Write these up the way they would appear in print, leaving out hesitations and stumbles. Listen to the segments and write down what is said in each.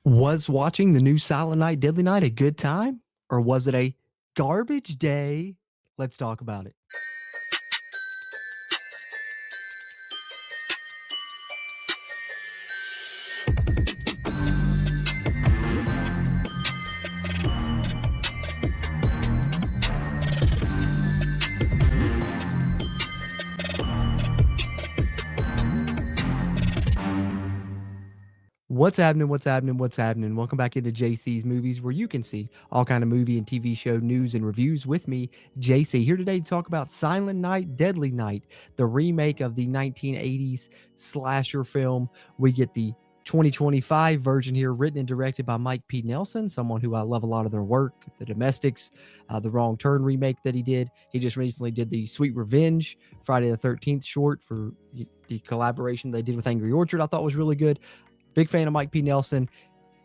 Was watching the new Silent Night, Deadly Night a good time? Or was it a garbage day? Let's talk about it. What's happening? What's happening? What's happening? Welcome back into JC's Movies, where you can see all kind of movie and TV show news and reviews with me, JC. Here today to talk about Silent Night, Deadly Night, the remake of the 1980s slasher film. We get the 2025 version here, written and directed by Mike P. Nelson, someone who I love a lot of their work. The Domestics, the Wrong Turn remake that he did. He just recently did the Sweet Revenge Friday the 13th short for the collaboration they did with Angry Orchard. I thought was really good. Big fan of Mike P. Nelson.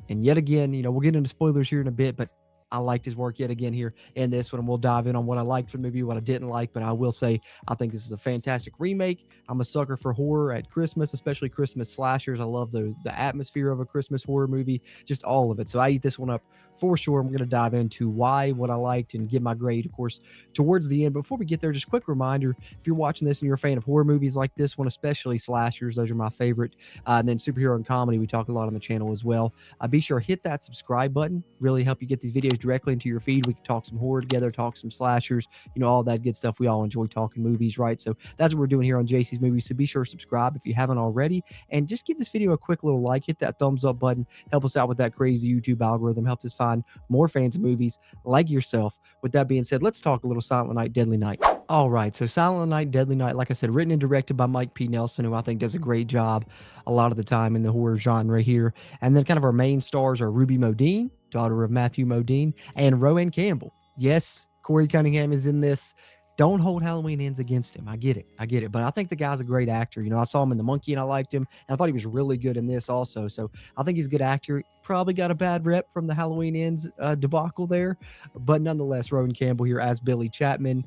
And yet again, we'll get into spoilers here in a bit, but I liked his work yet again here in this one. And we'll dive in on what I liked from the movie, what I didn't like. But I will say, I think this is a fantastic remake. I'm a sucker for horror at Christmas, especially Christmas slashers. I love the atmosphere of a Christmas horror movie, just all of it. So I eat this one up for sure. I'm going to dive into why, what I liked, and give my grade, of course, towards the end. Before we get there, just a quick reminder, if you're watching this and you're a fan of horror movies like this one, especially slashers, those are my favorite. And then superhero and comedy, we talk a lot on the channel as well. Be sure to hit that subscribe button. Really help you get these videos directly into your feed. We can talk some horror together, talk some slashers, all that good stuff. We all enjoy talking movies, right? So that's what we're doing here on JC's Movies. So be sure to subscribe if you haven't already, and just give this video a quick little like, hit that thumbs up button, help us out with that crazy YouTube algorithm, helps us find more fans of movies like yourself. With that being said, let's talk a little Silent Night, Deadly Night. All right, so Silent Night, Deadly Night, like I said, written and directed by Mike P. Nelson, who I think does a great job a lot of the time in the horror genre here. And then kind of our main stars are Ruby Modine, daughter of Matthew Modine, and Rohan Campbell. Yes, Corey Cunningham is in this. Don't hold Halloween Ends against him. I get it. But I think the guy's a great actor. I saw him in The Monkey and I liked him. And I thought he was really good in this also. So I think he's a good actor. Probably got a bad rep from the Halloween Ends debacle there. But nonetheless, Rohan Campbell here as Billy Chapman.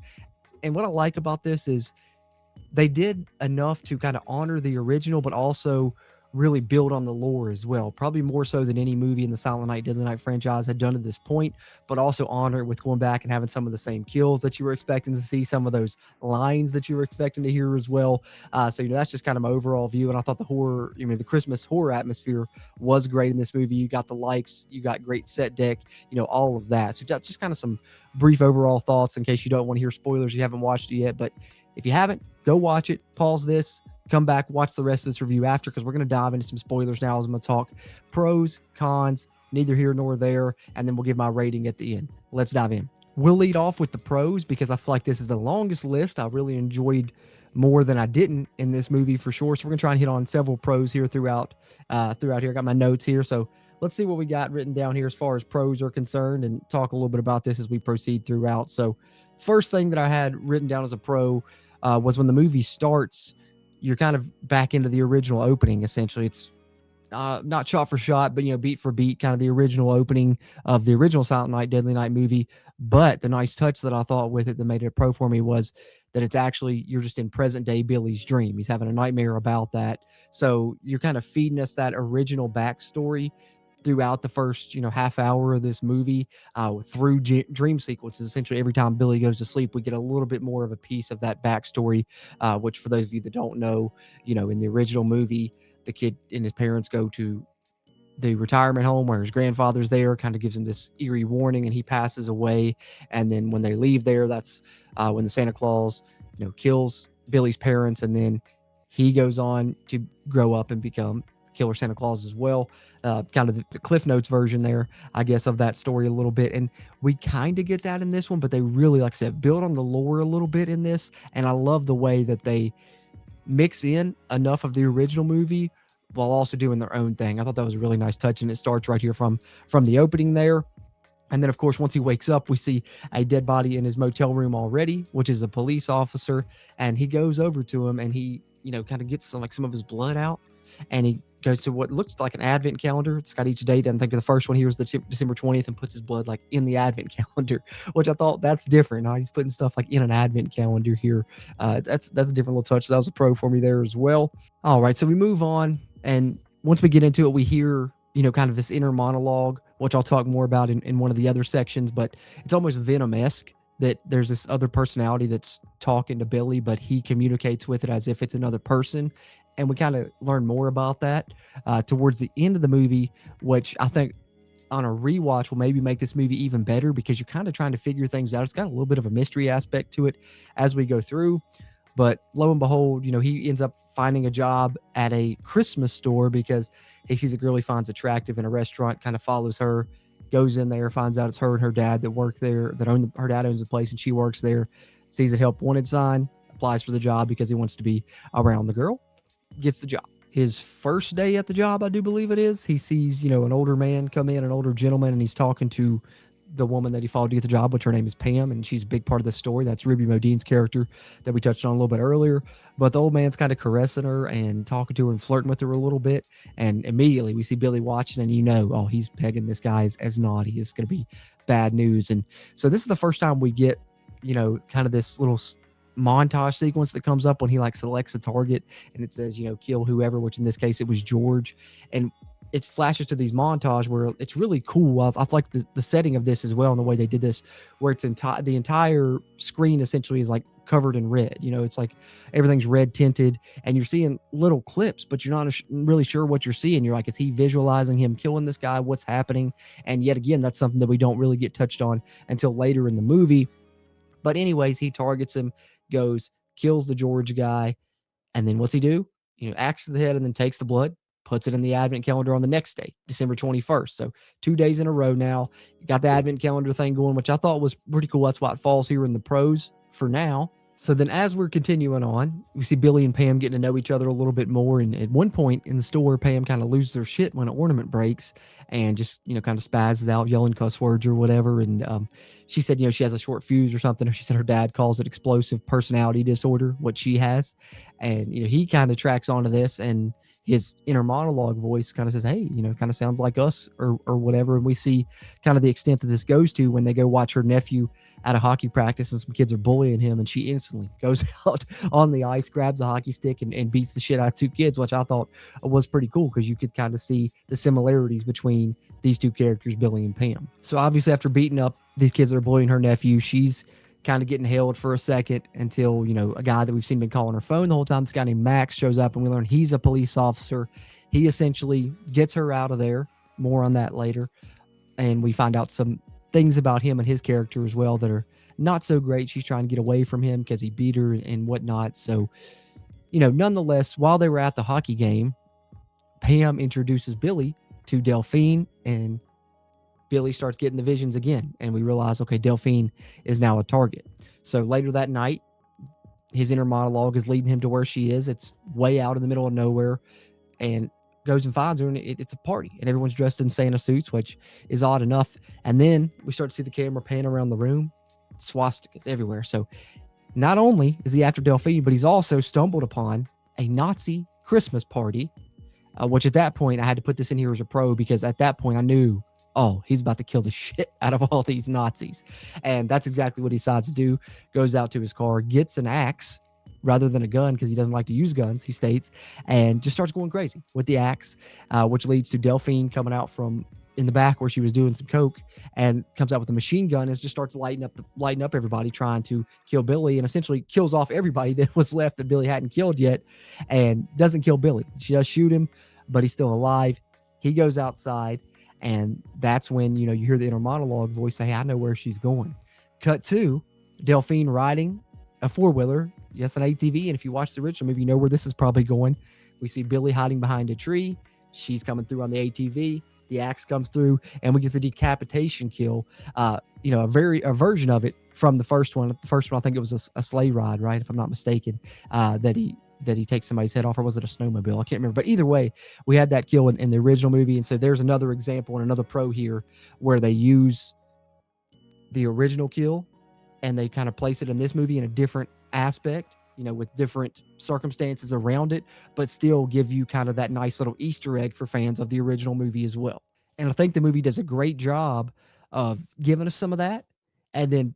And what I like about this is they did enough to kind of honor the original, but also really build on the lore as well. Probably more so than any movie in the Silent Night, Deadly Night franchise had done at this point, but also honor it with going back and having some of the same kills that you were expecting to see, some of those lines that you were expecting to hear as well. So, that's just kind of my overall view. And I thought the horror, the Christmas horror atmosphere was great in this movie. You got the lights, you got great set deck, all of that. So that's just kind of some brief overall thoughts in case you don't want to hear spoilers, you haven't watched it yet. But if you haven't, go watch it, pause this, come back, watch the rest of this review after, because we're going to dive into some spoilers now as I'm going to talk pros, cons, neither here nor there, and then we'll give my rating at the end. Let's dive in. We'll lead off with the pros because I feel like this is the longest list. I really enjoyed more than I didn't in this movie for sure. So we're going to try and hit on several pros here throughout here. I got my notes here. So let's see what we got written down here as far as pros are concerned and talk a little bit about this as we proceed throughout. So first thing that I had written down as a pro was when the movie starts, you're kind of back into the original opening. Essentially, it's not shot for shot, but beat for beat, kind of the original opening of the original Silent Night, Deadly Night movie. But the nice touch that I thought with it that made it a pro for me was that it's actually, you're just in present day Billy's dream. He's having a nightmare about that. So you're kind of feeding us that original backstory throughout the first, half hour of this movie through dream sequences. Essentially, every time Billy goes to sleep, we get a little bit more of a piece of that backstory, which for those of you that don't know, in the original movie, the kid and his parents go to the retirement home where his grandfather's there, kind of gives him this eerie warning, and he passes away. And then when they leave there, that's when the Santa Claus, kills Billy's parents, and then he goes on to grow up and become Killer Santa Claus as well. Kind of the Cliff Notes version there, I guess, of that story a little bit. And we kind of get that in this one, but they really, like I said, build on the lore a little bit in this. And I love the way that they mix in enough of the original movie while also doing their own thing. I thought that was a really nice touch, and it starts right here from the opening there. And then, of course, once he wakes up, we see a dead body in his motel room already, which is a police officer. And he goes over to him and he, kind of gets some of his blood out, and he goes to what looks like an advent calendar. It's got each date. And I think of the first one here was the December 20th, and puts his blood in the advent calendar, which I thought that's different. He's putting stuff in an advent calendar here. That's a different little touch. That was a pro for me there as well. All right, so we move on, and once we get into it, we hear kind of this inner monologue, which I'll talk more about in one of the other sections, but it's almost Venom-esque that there's this other personality that's talking to Billy, but he communicates with it as if it's another person. And we kind of learn more about that towards the end of the movie, which I think on a rewatch will maybe make this movie even better because you're kind of trying to figure things out. It's got a little bit of a mystery aspect to it as we go through. But lo and behold, he ends up finding a job at a Christmas store because he sees a girl he finds attractive in a restaurant, kind of follows her, goes in there, finds out it's her and her dad that work there, her dad owns the place and she works there, sees a help wanted sign, applies for the job because he wants to be around the girl, gets the job. His first day at the job, I do believe it is, he sees, an older man come in, an older gentleman, and he's talking to the woman that he followed to get the job, which her name is Pam, and she's a big part of the story. That's Ruby Modine's character that we touched on a little bit earlier. But the old man's kind of caressing her and talking to her and flirting with her a little bit. And immediately we see Billy watching, and oh, he's pegging this guy as naughty. It's going to be bad news. And so this is the first time we get, kind of this little montage sequence that comes up when he selects a target and it says, kill whoever, which in this case it was George. And it flashes to these montage where it's really cool. I like the setting of this as well, and the way they did this, where it's the entire screen essentially is covered in red. It's like everything's red tinted, and you're seeing little clips, but you're not really sure what you're seeing. You're like, is he visualizing him killing this guy? What's happening? And yet again, that's something that we don't really get touched on until later in the movie. But anyways, he targets him, goes, kills the George guy, and then what's he do? Axes the head and then takes the blood, puts it in the advent calendar on the next day, December 21st. So 2 days in a row now. You got the advent calendar thing going, which I thought was pretty cool. That's why it falls here in the pros for now. So then as we're continuing on, we see Billy and Pam getting to know each other a little bit more. And at one point in the store, Pam kind of loses her shit when an ornament breaks and just, kind of spazzes out, yelling cuss words or whatever. And she said, she has a short fuse or something. Or she said her dad calls it explosive personality disorder, what she has. And, he kind of tracks onto this, and his inner monologue voice kind of says, hey, kind of sounds like us or whatever. And we see kind of the extent that this goes to when they go watch her nephew at a hockey practice and some kids are bullying him, and she instantly goes out on the ice, grabs a hockey stick and beats the shit out of 2 kids, which I thought was pretty cool because you could kind of see the similarities between these 2 characters, Billy and Pam. So obviously after beating up these kids that are bullying her nephew, she's kind of getting held for a second until, a guy that we've seen been calling her phone the whole time, this guy named Max, shows up, and we learn he's a police officer. He essentially gets her out of there. More on that later. And we find out some things about him and his character as well that are not so great. She's trying to get away from him because he beat her and whatnot. So, nonetheless, while they were at the hockey game, Pam introduces Billy to Delphine, and Billy starts getting the visions again. And we realize, okay, Delphine is now a target. So later that night, his inner monologue is leading him to where she is. It's way out in the middle of nowhere, and goes and finds her, and it's a party, and everyone's dressed in Santa suits, which is odd enough. And then we start to see the camera pan around the room, swastikas everywhere. So not only is he after Delphine, but he's also stumbled upon a Nazi Christmas party, which at that point I had to put this in here as a pro because at that point I knew, oh, he's about to kill the shit out of all these Nazis. And that's exactly what he decides to do. Goes out to his car, gets an axe rather than a gun because he doesn't like to use guns, he states, and just starts going crazy with the axe, which leads to Delphine coming out from in the back where she was doing some coke and comes out with a machine gun and just starts lighting up everybody, trying to kill Billy, and essentially kills off everybody that was left that Billy hadn't killed yet, and doesn't kill Billy. She does shoot him, but he's still alive. He goes outside, and that's when, you hear the inner monologue voice say, hey, I know where she's going. Cut to Delphine riding a 4-wheeler, yes, an ATV. And if you watch the original movie, you know where this is probably going. We see Billy hiding behind a tree. She's coming through on the ATV. The axe comes through, and we get the decapitation kill. A version of it from the first one. The first one, I think it was a sleigh ride, right? If I'm not mistaken, that he takes somebody's head off, or was it a snowmobile? I can't remember. But either way, we had that kill in the original movie. And so there's another example and another pro here where they use the original kill and they kind of place it in this movie in a different aspect, with different circumstances around it, but still give you kind of that nice little Easter egg for fans of the original movie as well. And I think the movie does a great job of giving us some of that and then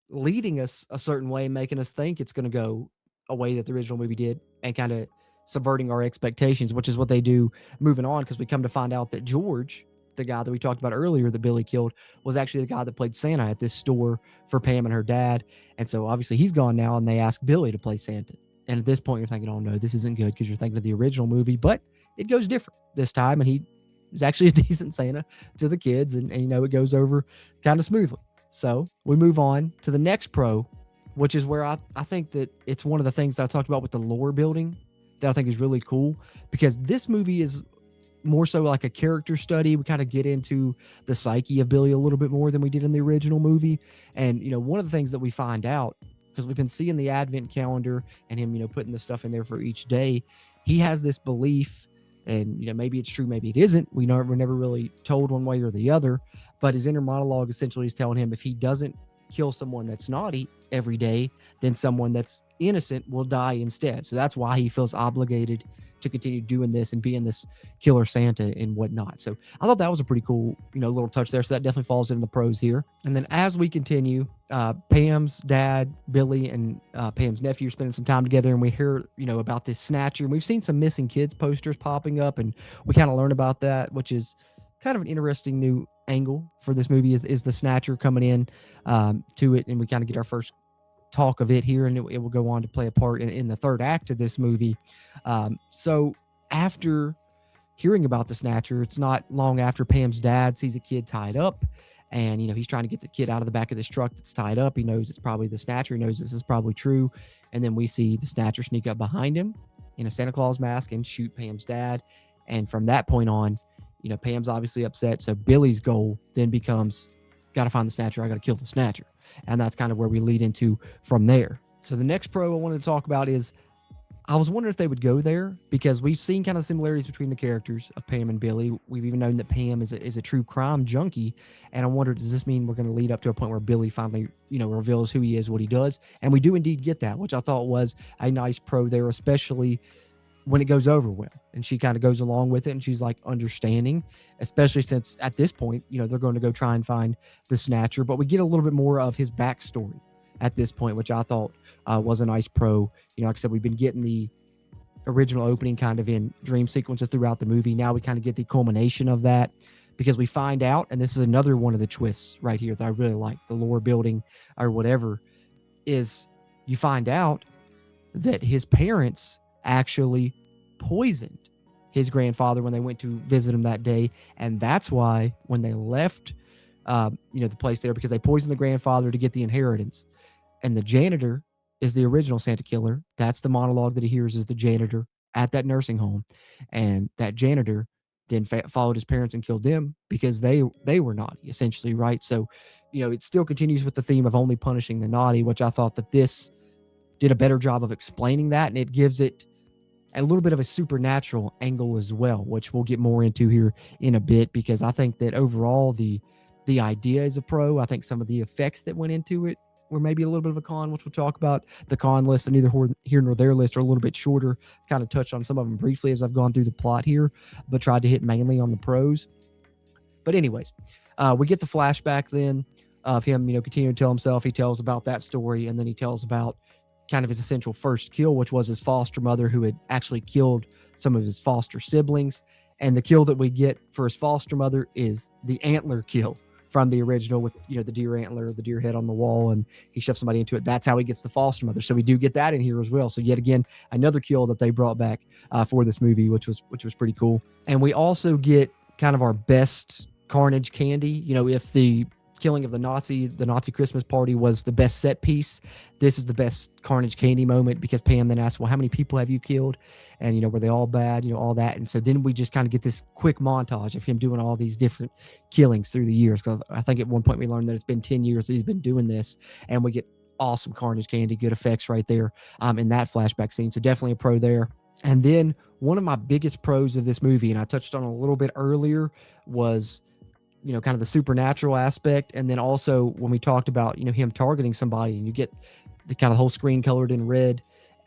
leading us a certain way, making us think it's going to go a way that the original movie did, and kind of subverting our expectations, which is what they do moving on, because we come to find out that George, the guy that we talked about earlier that Billy killed, was actually the guy that played Santa at this store for Pam and her dad. And so obviously he's gone now, and they ask Billy to play Santa. And at this point, you're thinking, oh no, this isn't good, because you're thinking of the original movie, but it goes different this time, and he was actually a decent Santa to the kids, and it goes over kind of smoothly. So we move on to the next pro, which is where I think that it's one of the things that I talked about with the lore building that I think is really cool, because this movie is more so like a character study. We kind of get into the psyche of Billy a little bit more than we did in the original movie. And, one of the things that we find out, because we've been seeing the advent calendar and him, putting the stuff in there for each day, he has this belief, and, maybe it's true, maybe it isn't. We're never really told one way or the other, but his inner monologue essentially is telling him if he doesn't kill someone that's naughty every day, then someone that's innocent will die instead. So that's why he feels obligated to continue doing this and being this killer Santa and whatnot. So I thought that was a pretty cool, little touch there. So that definitely falls in the pros here. And then as we continue, Pam's dad, Billy, and Pam's nephew are spending some time together, and we hear, about this snatcher. And we've seen some missing kids posters popping up, and we kind of learn about that, which is kind of an interesting new angle for this movie, is the snatcher coming in to it, and we kind of get our first talk of it here, and it will go on to play a part in the third act of this movie. So after hearing about the snatcher, it's not long after Pam's dad sees a kid tied up, and he's trying to get the kid out of the back of this truck that's tied up. He knows it's probably the snatcher. He knows this is probably true, and then we see the snatcher sneak up behind him in a Santa Claus mask and shoot Pam's dad. And from that point on, Pam's obviously upset. So Billy's goal then becomes, got to find the snatcher. I got to kill the snatcher. And that's kind of where we lead into from there. So the next pro I wanted to talk about is, I was wondering if they would go there, because we've seen kind of similarities between the characters of Pam and Billy. We've even known that Pam is a true crime junkie. And I wondered, does this mean we're going to lead up to a point where Billy finally, reveals who he is, what he does? And we do indeed get that, which I thought was a nice pro there, especially when it goes over well, and she kind of goes along with it, and she's like understanding, especially since at this point, they're going to go try and find the snatcher. But we get a little bit more of his backstory at this point, which I thought was a nice pro. Like I said, we've been getting the original opening kind of in dream sequences throughout the movie. Now we kind of get the culmination of that, because we find out, and this is another one of the twists right here that I really like, the lore building or whatever, is you find out that his parents actually poisoned his grandfather when they went to visit him that day. And that's why when they left the place there, because they poisoned the grandfather to get the inheritance. And the janitor is the original Santa killer. That's the monologue that he hears, is the janitor at that nursing home. And that janitor then followed his parents and killed them because they were naughty, essentially, right? So it still continues with the theme of only punishing the naughty, which I thought that this did a better job of explaining that, and it gives it a little bit of a supernatural angle as well, which we'll get more into here in a bit, because I think that overall the idea is a pro. I think some of the effects that went into it were maybe a little bit of a con, which we'll talk about. The con list, and neither here nor there list, are a little bit shorter. Kind of touched on some of them briefly as I've gone through the plot here, but tried to hit mainly on the pros. But anyways, we get the flashback then of him, continuing to tell himself. He tells about that story, and then he tells about kind of his essential first kill, which was his foster mother, who had actually killed some of his foster siblings. And the kill that we get for his foster mother is the antler kill from the original, with the deer antler, the deer head on the wall, and he shoves somebody into it. That's how he gets the foster mother. So we do get that in here as well. So yet again, another kill that they brought back for this movie, which was pretty cool. And we also get kind of our best carnage candy. If the killing of the Nazi Christmas party was the best set piece, this is the best carnage candy moment, because Pam then asks, well, how many people have you killed? And, were they all bad? All that. And so then we just kind of get this quick montage of him doing all these different killings through the years. Because I think at one point we learned that it's been 10 years that he's been doing this, and we get awesome carnage candy, good effects right there in that flashback scene. So definitely a pro there. And then one of my biggest pros of this movie, and I touched on a little bit earlier, was kind of the supernatural aspect. And then also when we talked about, him targeting somebody, and you get the kind of whole screen colored in red,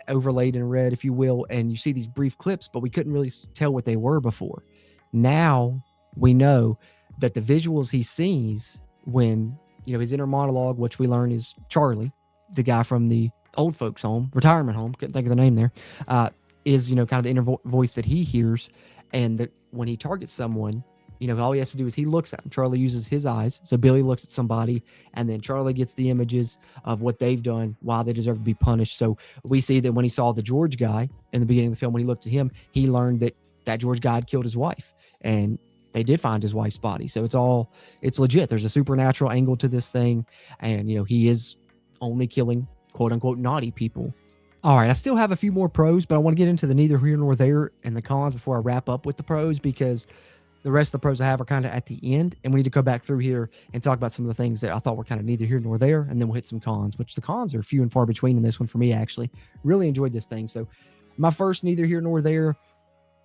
overlaid in red, if you will, and you see these brief clips, but we couldn't really tell what they were before. Now we know that the visuals he sees when, his inner monologue, which we learn is Charlie, the guy from the old folks home, retirement home, couldn't think of the name there, is, kind of the inner voice that he hears. And that when he targets someone, all he has to do is he looks at him. Charlie uses his eyes. So Billy looks at somebody, and then Charlie gets the images of what they've done, why they deserve to be punished. So we see that when he saw the George guy in the beginning of the film, when he looked at him, he learned that George guy had killed his wife. And they did find his wife's body. So it's legit. There's a supernatural angle to this thing. And, he is only killing quote unquote naughty people. All right, I still have a few more pros, but I want to get into the neither here nor there and the cons before I wrap up with the pros, because the rest of the pros I have are kind of at the end, and we need to go back through here and talk about some of the things that I thought were kind of neither here nor there, and then we'll hit some cons, which the cons are few and far between in this one for me, actually. Really enjoyed this thing. So my first neither here nor there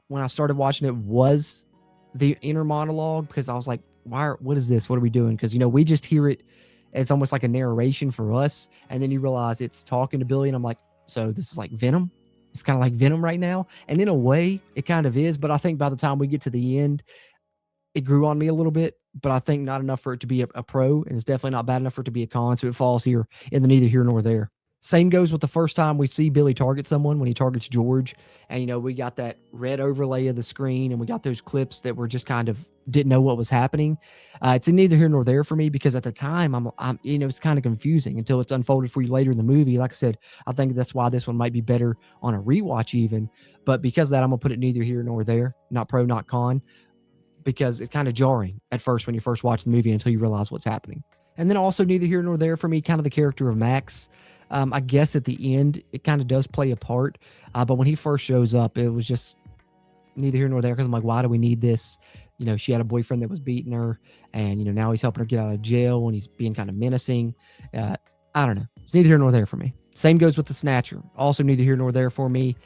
when I started watching it was the inner monologue, because I was like, what is this? What are we doing? Because, we just hear it. It's almost like a narration for us, and then you realize it's talking to Billy, and I'm like, so this is like Venom. It's kind of like Venom right now. And in a way, it kind of is. But I think by the time we get to the end, it grew on me a little bit. But I think not enough for it to be a pro. And it's definitely not bad enough for it to be a con. So it falls here in the neither here nor there. Same goes with the first time we see Billy target someone when he targets George. And, we got that red overlay of the screen, and we got those clips that were just kind of didn't know what was happening. It's neither here nor there for me, because at the time I'm it's kind of confusing until it's unfolded for you later in the movie. Like I said, I think that's why this one might be better on a rewatch even. But because of that, I'm gonna put it neither here nor there, not pro, not con, because it's kind of jarring at first when you first watch the movie until you realize what's happening. And then also neither here nor there for me, kind of the character of Max. I guess at the end, it kind of does play a part. But when he first shows up, it was just neither here nor there, because I'm like, why do we need this? She had a boyfriend that was beating her, and, now he's helping her get out of jail, and he's being kind of menacing. I don't know. It's neither here nor there for me. Same goes with the Snatcher. Also neither here nor there for me.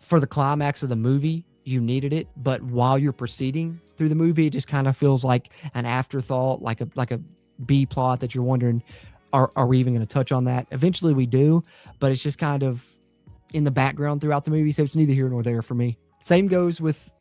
For the climax of the movie, you needed it, but while you're proceeding through the movie, it just kind of feels like an afterthought, like a B plot that you're wondering, are we even going to touch on that? Eventually we do, but it's just kind of in the background throughout the movie, so it's neither here nor there for me. Same goes with,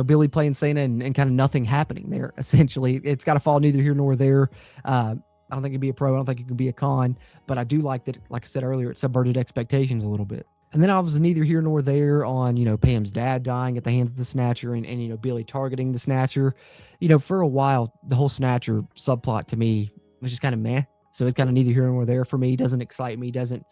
Billy playing Santa and kind of nothing happening there. Essentially, it's got to fall neither here nor there. I don't think it'd be a pro. I don't think it could be a con, but I do like that. Like I said earlier, it subverted expectations a little bit. And then I was neither here nor there on, Pam's dad dying at the hands of the Snatcher, and Billy targeting the Snatcher. For a while, the whole Snatcher subplot to me was just kind of meh. So it's kind of neither here nor there for me. Doesn't excite me, doesn't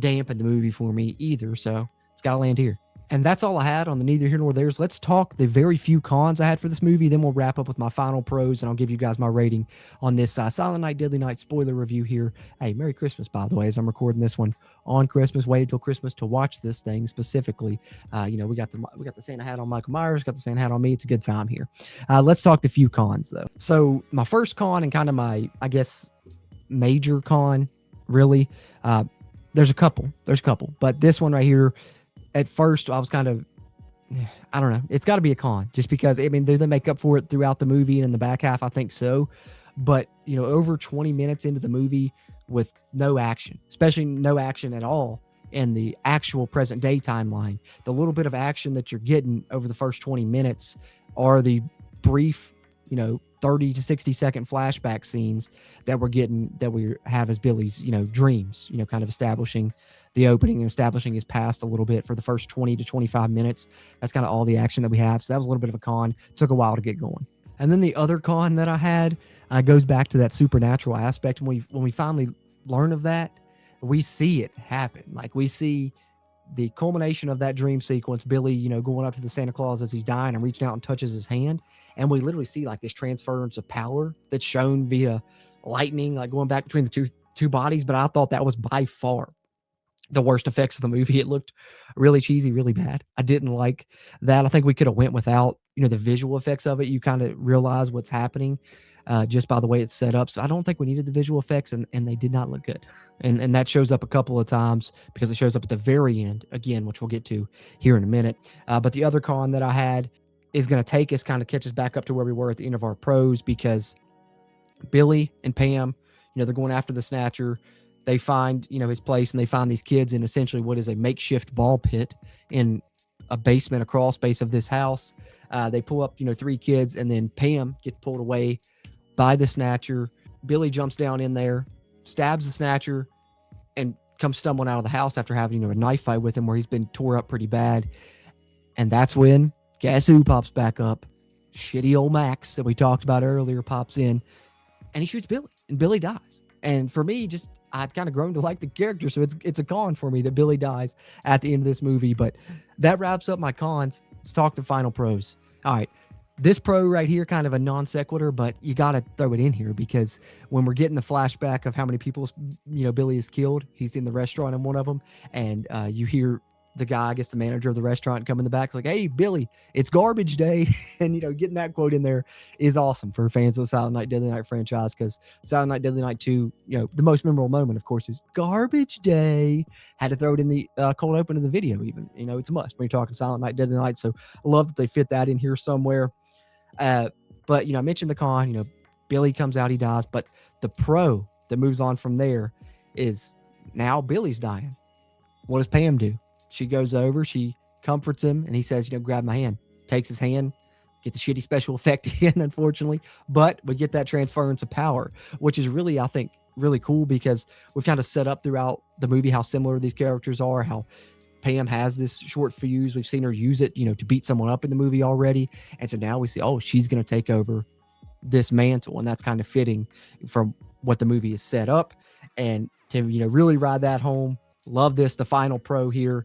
dampen the movie for me either. So it's got to land here. And that's all I had on the neither here nor there's. Let's talk the very few cons I had for this movie. Then we'll wrap up with my final pros, and I'll give you guys my rating on this Silent Night, Deadly Night spoiler review here. Hey, Merry Christmas, by the way, as I'm recording this one on Christmas. Waited till Christmas to watch this thing specifically. We got the Santa hat on Michael Myers, got the Santa hat on me. It's a good time here. Let's talk the few cons, though. So my first con, and kind of my, I guess, major con, really, there's a couple, but this one right here, at first I was kind of, I don't know, it's got to be a con, just because, do they make up for it throughout the movie and in the back half? I think so. But, over 20 minutes into the movie with no action, especially no action at all in the actual present day timeline, the little bit of action that you're getting over the first 20 minutes are the brief, 30 to 60 second flashback scenes that we have as Billy's, dreams, kind of establishing the opening and establishing his past a little bit for the first 20 to 25 minutes. That's kind of all the action that we have. So that was a little bit of a con. Took a while to get going. And then the other con that I had goes back to that supernatural aspect. When we finally learn of that, we see it happen. Like, we see the culmination of that dream sequence, Billy, going up to the Santa Claus as he's dying and reaching out and touches his hand. And we literally see like this transference of power that's shown via lightning, like going back between the two bodies. But I thought that was by far the worst effects of the movie. It looked really cheesy, really bad. I didn't like that. I think we could have went without, the visual effects of it. You kind of realize what's happening just by the way it's set up. So I don't think we needed the visual effects, and they did not look good. And that shows up a couple of times because it shows up at the very end again, which we'll get to here in a minute. But the other con that I had is going to take us, kind of catch us back up to where we were at the end of our pros, because Billy and Pam, they're going after the Snatcher. They find, his place, and they find these kids in essentially what is a makeshift ball pit in a basement, a crawl space of this house. They pull up, 3 kids, and then Pam gets pulled away by the Snatcher. Billy jumps down in there, stabs the Snatcher, and comes stumbling out of the house after having a knife fight with him where he's been tore up pretty bad. And that's when, guess who pops back up? Shitty old Max that we talked about earlier pops in, and he shoots Billy, and Billy dies. And for me, just I've kind of grown to like the character, so it's a con for me that Billy dies at the end of this movie. But that wraps up my cons. Let's talk the final pros. All right. This pro right here, kind of a non sequitur, but you got to throw it in here because when we're getting the flashback of how many people, Billy has killed, he's in the restaurant in one of them, and you hear the guy, I guess the manager of the restaurant, come in the back, like, "Hey, Billy, it's garbage day." And, getting that quote in there is awesome for fans of the Silent Night, Deadly Night franchise, because Silent Night, Deadly Night 2, the most memorable moment, of course, is garbage day. Had to throw it in the cold open of the video, even. It's a must when you're talking Silent Night, Deadly Night. So I love that they fit that in here somewhere. But, I mentioned the con, Billy comes out, he dies. But the pro that moves on from there is now Billy's dying. What does Pam do? She goes over, she comforts him, and he says, grab my hand. Takes his hand, get the shitty special effect again, unfortunately. But we get that transference of power, which is really, I think, really cool because we've kind of set up throughout the movie how similar these characters are, how Pam has this short fuse. We've seen her use it, to beat someone up in the movie already. And so now we see, she's going to take over this mantle. And that's kind of fitting from what the movie is set up. And to, really ride that home. Love this. The final pro here,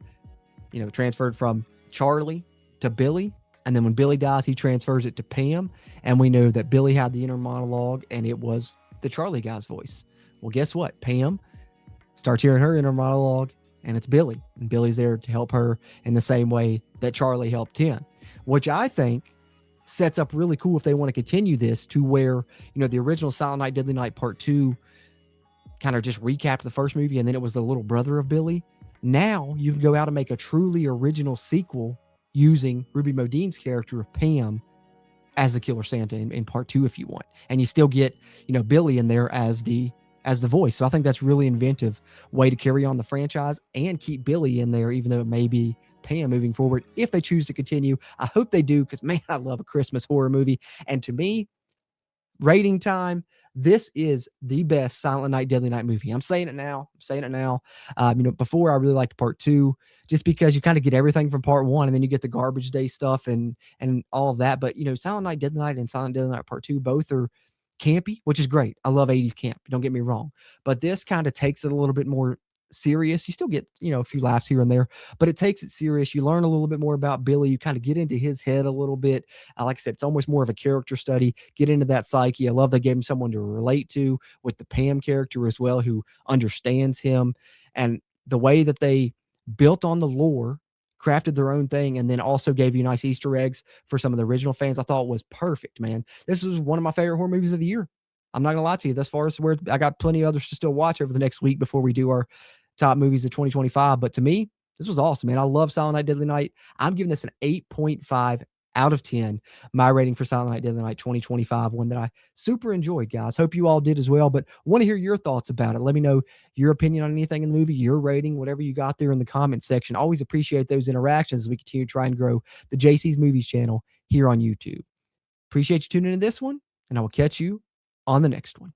transferred from Charlie to Billy. And then when Billy dies, he transfers it to Pam. And we know that Billy had the inner monologue and it was the Charlie guy's voice. Well, guess what? Pam starts hearing her inner monologue and it's Billy. And Billy's there to help her in the same way that Charlie helped him, which I think sets up really cool if they want to continue this to where, the original Silent Night, Deadly Night Part 2 kind of just recapped the first movie and then it was the little brother of Billy. Now you can go out and make a truly original sequel using Ruby Modine's character of Pam as the Killer Santa in Part 2 if you want. And you still get, Billy in there as the voice. So I think that's really inventive way to carry on the franchise and keep Billy in there, even though it may be Pam moving forward if they choose to continue. I hope they do because, man, I love a Christmas horror movie. And to me, rating time, this is the best Silent Night, Deadly Night movie. I'm saying it now. Before I really liked Part 2 just because you kind of get everything from Part 1 and then you get the garbage day stuff and all of that. But, Silent Night, Deadly Night and Silent Deadly Night Part 2 both are campy, which is great. I love 80s camp. Don't get me wrong. But this kind of takes it a little bit more serious. You still get, a few laughs here and there, but it takes it serious. You learn a little bit more about Billy. You kind of get into his head a little bit. Like I said, it's almost more of a character study. Get into that psyche. I love they gave him someone to relate to with the Pam character as well, who understands him. And the way that they built on the lore, crafted their own thing, and then also gave you nice Easter eggs for some of the original fans, I thought was perfect, man. This was one of my favorite horror movies of the year. I'm not gonna lie to you. Thus far, where I got plenty of others to still watch over the next week before we do our top movies of 2025. But to me, this was awesome, man. I love Silent Night, Deadly Night. I'm giving this an 8.5 out of 10. My rating for Silent Night, Deadly Night 2025, one that I super enjoyed, guys. Hope you all did as well, but want to hear your thoughts about it. Let me know your opinion on anything in the movie, your rating, whatever you got there in the comment section. Always appreciate those interactions as we continue to try and grow the JC's Movies channel here on YouTube. Appreciate you tuning in to this one, and I will catch you on the next one.